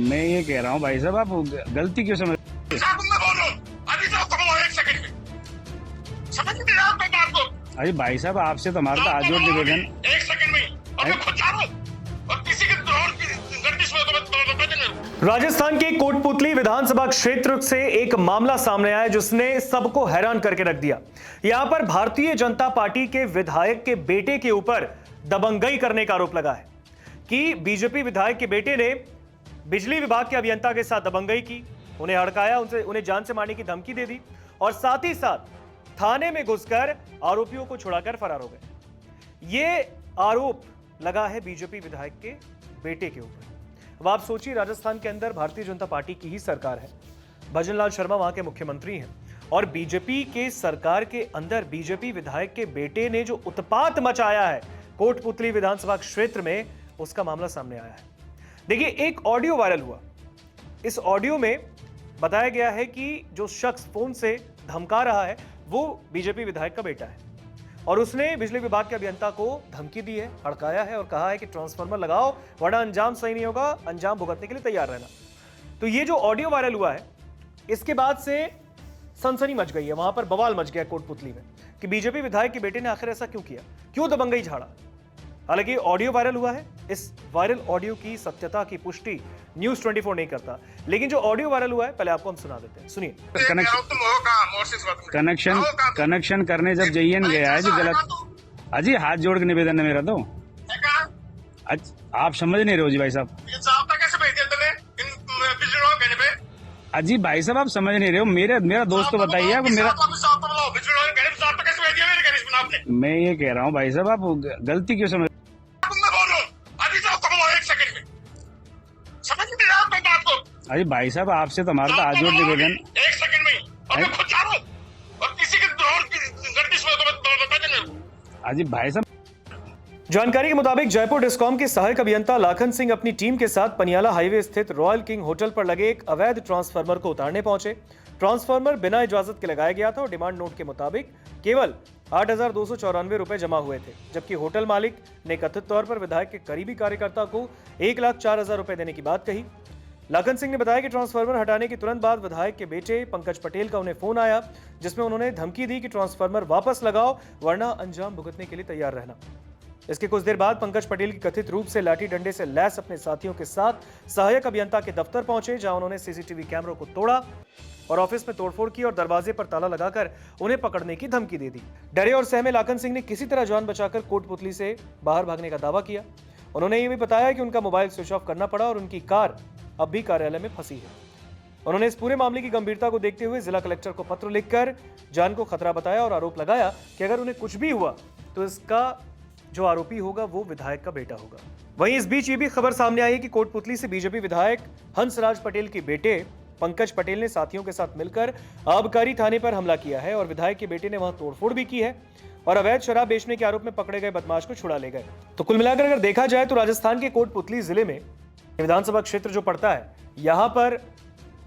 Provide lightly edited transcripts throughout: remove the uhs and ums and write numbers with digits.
मैं ये कह रहा हूँ भाई साहब, आप गलती क्यों समझ। समझ नहीं रहा बात को। अरे भाई साहब, आपसे तो हमारा तो आज जोड़ निवेदन। एक सेकंड में और मैं खुद जा रहा हूं और किसी के द्रोह की गर्दिश में तो बता देंगे। राजस्थान के कोटपुतली विधानसभा क्षेत्र से एक मामला सामने आया जिसने सबको हैरान करके रख दिया। यहां पर भारतीय जनता पार्टी के विधायक के बेटे के ऊपर दबंगई करने का आरोप लगा है कि बीजेपी विधायक के बेटे ने बिजली विभाग के अभियंता के साथ दबंगई की, उन्हें हड़काया, उन्हें जान से मारने की धमकी दे दी और साथ ही साथ थाने में घुसकर आरोपियों को छुड़ाकर फरार हो गए। ये आरोप लगा है बीजेपी विधायक के बेटे के ऊपर। अब आप सोचिए, राजस्थान के अंदर भारतीय जनता पार्टी की ही सरकार है, भजनलाल शर्मा वहां के मुख्यमंत्री हैं और बीजेपी के सरकार के अंदर बीजेपी विधायक के बेटे ने जो उत्पात मचाया है कोटपुतली विधानसभा क्षेत्र में, उसका मामला सामने आया है। देखिए, एक ऑडियो वायरल हुआ। इस ऑडियो में बताया गया है कि जो शख्स फोन से धमका रहा है वो बीजेपी विधायक का बेटा है और उसने बिजली विभाग के अभियंता को धमकी दी है, हड़काया है और कहा है कि ट्रांसफार्मर लगाओ वरना अंजाम सही नहीं होगा, अंजाम भुगतने के लिए तैयार रहना। तो ये जो ऑडियो वायरल हुआ है, इसके बाद से सनसनी मच गई है, वहां पर बवाल मच गया कोटपुतली में कि बीजेपी विधायक के बेटे ने आखिर ऐसा क्यों किया, क्यों दबंगई झाड़ा। हालांकि ऑडियो वायरल हुआ है, इस वायरल ऑडियो की सत्यता की पुष्टि न्यूज़ 24 नहीं करता, लेकिन जो ऑडियो वायरल हुआ है पहले आपको हम सुना देते हैं, सुनिए। कनेक्शन करने जब जयन गया है जो गलत। अजी हाथ जोड़ के निवेदन है मेरा तो। आप समझ नहीं रहे हो जी भाई साहब। अजी भाई साहब, आप समझ नहीं रहे हो। मेरा दोस्त तो बताइए आप। मेरा मैं ये कह रहा हूँ भाई साहब, आप गलती क्यों समझ। अरे भाई साहब, आपसे तो हमारा तो आज जोड़ निवेदन। एक सेकंड में और मैं खुद जा रहा हूं और किसी के द्रोह की गर्दिश में तो बता देंगे। अजी भाई साहब, जानकारी के मुताबिक जयपुर डिस्कॉम के सहायक अभियंता लाखन सिंह अपनी टीम के साथ पनियाला हाईवे स्थित रॉयल किंग होटल पर लगे एक अवैध ट्रांसफार्मर को उतारने पहुंचे। ट्रांसफार्मर बिना इजाजत के लगाया गया था और डिमांड नोट के मुताबिक केवल 8,294 रुपए जमा हुए थे, जबकि होटल मालिक ने कथित तौर पर विधायक के करीबी कार्यकर्ता को 1,04,000 रुपए देने की बात कही। लाखन सिंह ने बताया कि ट्रांसफार्मर हटाने के तुरंत बाद विधायक के बेटे पंकज पटेल का उन्हें फोन आया, जिसमें उन्होंने धमकी दी कि ट्रांसफार्मर वापस लगाओ वरना अंजाम भुगतने के लिए तैयार रहना। इसके कुछ देर बाद पंकज पटेल की कथित रूप से लाठी डंडे से लैस अपने साथियों के साथ सहायक अभियंता के दफ्तर पहुंचे, जहां उन्होंने सीसीटीवी कैमरों को तोड़ा और ऑफिस में तोड़फोड़ की और दरवाजे पर ताला लगाकर उन्हें पकड़ने की धमकी दे दी। डरे और सहमे लाखन सिंह ने किसी तरह जान बचाकर कोटपुतली से बाहर भागने का दावा किया। उन्होंने ये भी बताया कि उनका मोबाइल स्विच ऑफ करना पड़ा और उनकी कार अब भी कार्यालय में फंसी है। उन्होंने इस पूरे मामले की गंभीरता को देखते हुए जिला कलेक्टर को पत्र लिखकर जान को खतरा बताया और आरोप लगाया कि अगर उन्हें कुछ भी हुआ तो इसका जो आरोपी होगा वो विधायक का बेटा होगा। वहीं इस बीच ये भी खबर सामने आई है कि कोटपुतली से बीजेपी विधायक हंसराज पटेल के बेटे पंकज पटेल ने साथियों के साथ मिलकर आबकारी थाने पर हमला किया है और विधायक के बेटे ने वहां तोड़फोड़ भी की है और अवैध शराब बेचने के आरोप में पकड़े गए बदमाश को छुड़ा ले गए। तो कुल मिलाकर अगर देखा जाए तो राजस्थान के कोटपुतली जिले में विधानसभा क्षेत्र जो पड़ता है, यहां पर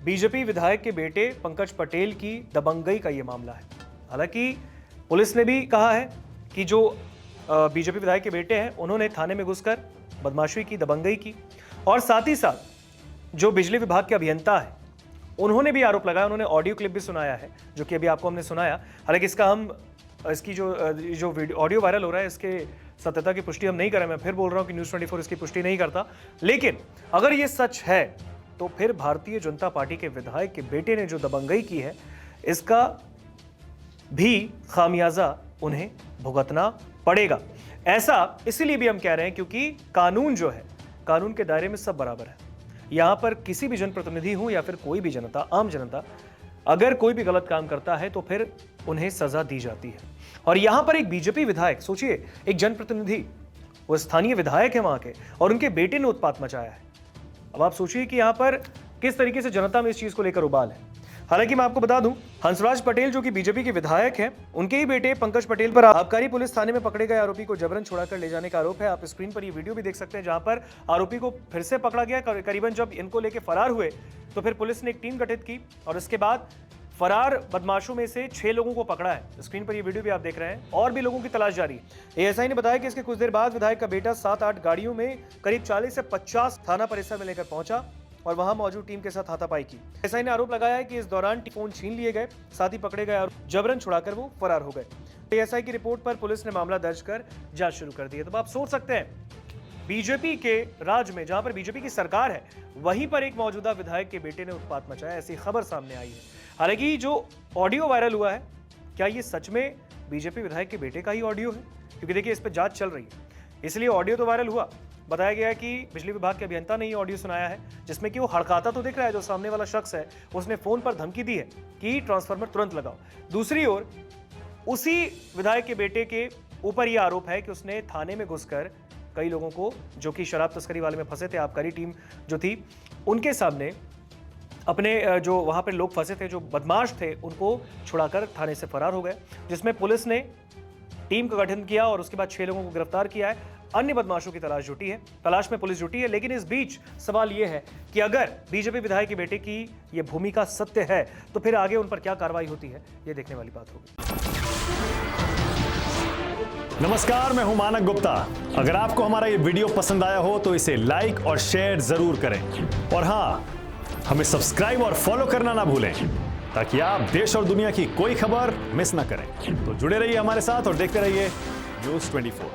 बीजेपी विधायक के बेटे पंकज पटेल की दबंगई का यह मामला है। हालांकि पुलिस ने भी कहा है कि जो बीजेपी विधायक के बेटे हैं उन्होंने थाने में घुसकर बदमाशी की, दबंगई की और साथ ही साथ जो बिजली विभाग के अभियंता है उन्होंने भी आरोप लगाया, उन्होंने ऑडियो क्लिप भी सुनाया है जो कि अभी आपको हमने सुनाया। हालांकि इसकी जो ऑडियो वायरल हो रहा है इसके सत्यता की पुष्टि हम नहीं कर रहे। मैं फिर बोल रहा हूं कि न्यूज़ 24 इसकी पुष्टि नहीं करता, लेकिन अगर ये सच है तो फिर भारतीय जनता पार्टी के विधायक के बेटे ने जो दबंगई की है इसका भी खामियाजा उन्हें भुगतना पड़ेगा। ऐसा इसीलिए भी हम कह रहे हैं क्योंकि कानून जो है, कानून के दायरे में सब बराबर है। यहां पर किसी भी जनप्रतिनिधि हो या फिर कोई भी जनता, आम जनता, अगर कोई भी गलत काम करता है तो फिर उन्हें सजा दी जाती है। और यहां पर एक बीजेपी विधायक, सोचिए, एक जनप्रतिनिधि, वो स्थानीय विधायक है वहां के और उनके बेटे ने उत्पात मचाया है। अब आप सोचिए कि यहां पर किस तरीके से जनता में इस चीज को लेकर उबाल है। हालांकि मैं आपको बता दूं, हंसराज पटेल जो कि बीजेपी के विधायक हैं, उनके ही बेटे पंकज पटेल पर आबकारी पुलिस थाने में पकड़े गए आरोपी को जबरन छुड़ाकर ले जाने का आरोप है। आप स्क्रीन पर ये वीडियो भी देख सकते हैं जहां पर आरोपी को फिर से पकड़ा गया। करीबन जब इनको लेकर फरार हुए तो फिर पुलिस ने एक टीम गठित की और इसके बाद फरार बदमाशों में से 6 लोगों को पकड़ा है। स्क्रीन पर ये वीडियो भी आप देख रहे हैं और भी लोगों की तलाश जारी है। एएसआई ने बताया कि इसके कुछ देर बाद विधायक का बेटा 7-8 गाड़ियों में करीब 40 से 50 थाना परिसर में लेकर पहुंचा और वहां मौजूद टीम के साथ हाथापाई की। एसआई ने आरोप लगाया है कि इस दौरान फोन छीन लिए गए, साथ ही पकड़े गए और जबरन छुड़ाकर वो फरार हो गए। एएसआई की रिपोर्ट पर पुलिस ने मामला दर्ज कर जांच शुरू कर दी है। तो आप सोच सकते हैं, बीजेपी के राज में जहां पर बीजेपी की सरकार है, वहीं पर एक मौजूदा विधायक के बेटे ने उत्पात मचाया, ऐसी खबर सामने आई है। हालांकि जो ऑडियो वायरल हुआ है, क्या ये सच में बीजेपी विधायक के बेटे का ही ऑडियो है? क्योंकि देखिए, इस पर जांच चल रही है, इसलिए ऑडियो तो वायरल हुआ। बताया गया है कि बिजली विभाग के अभियंता ने ये ऑडियो सुनाया है, जिसमें कि वो हड़काता तो दिख रहा है, जो सामने वाला शख्स है उसने फोन पर धमकी दी है कि ट्रांसफार्मर तुरंत लगाओ। दूसरी ओर उसी विधायक के बेटे के ऊपर यह आरोप है कि उसने थाने में घुसकर कई लोगों को, जो कि शराब तस्करी वाले में फंसे थे, आबकारी टीम जो थी उनके सामने अपने जो वहां पर लोग फंसे थे, जो बदमाश थे, उनको छुड़ाकर थाने से फरार हो गए, जिसमें पुलिस ने टीम का गठन किया और उसके बाद 6 लोगों को गिरफ्तार किया है। अन्य बदमाशों की तलाश में पुलिस जुटी है। लेकिन इस बीच सवाल यह है कि अगर बीजेपी विधायक के बेटे की यह भूमिका सत्य है, तो फिर आगे उन पर क्या कार्रवाई होती है, यह देखने वाली बात होगी। नमस्कार, मैं हूं मानक गुप्ता। अगर आपको हमारा ये वीडियो पसंद आया हो तो इसे लाइक और शेयर जरूर करें, और हाँ, हमें सब्सक्राइब और फॉलो करना ना भूलें, ताकि आप देश और दुनिया की कोई खबर मिस ना करें। तो जुड़े रहिए हमारे साथ और देखते रहिए न्यूज़ 24।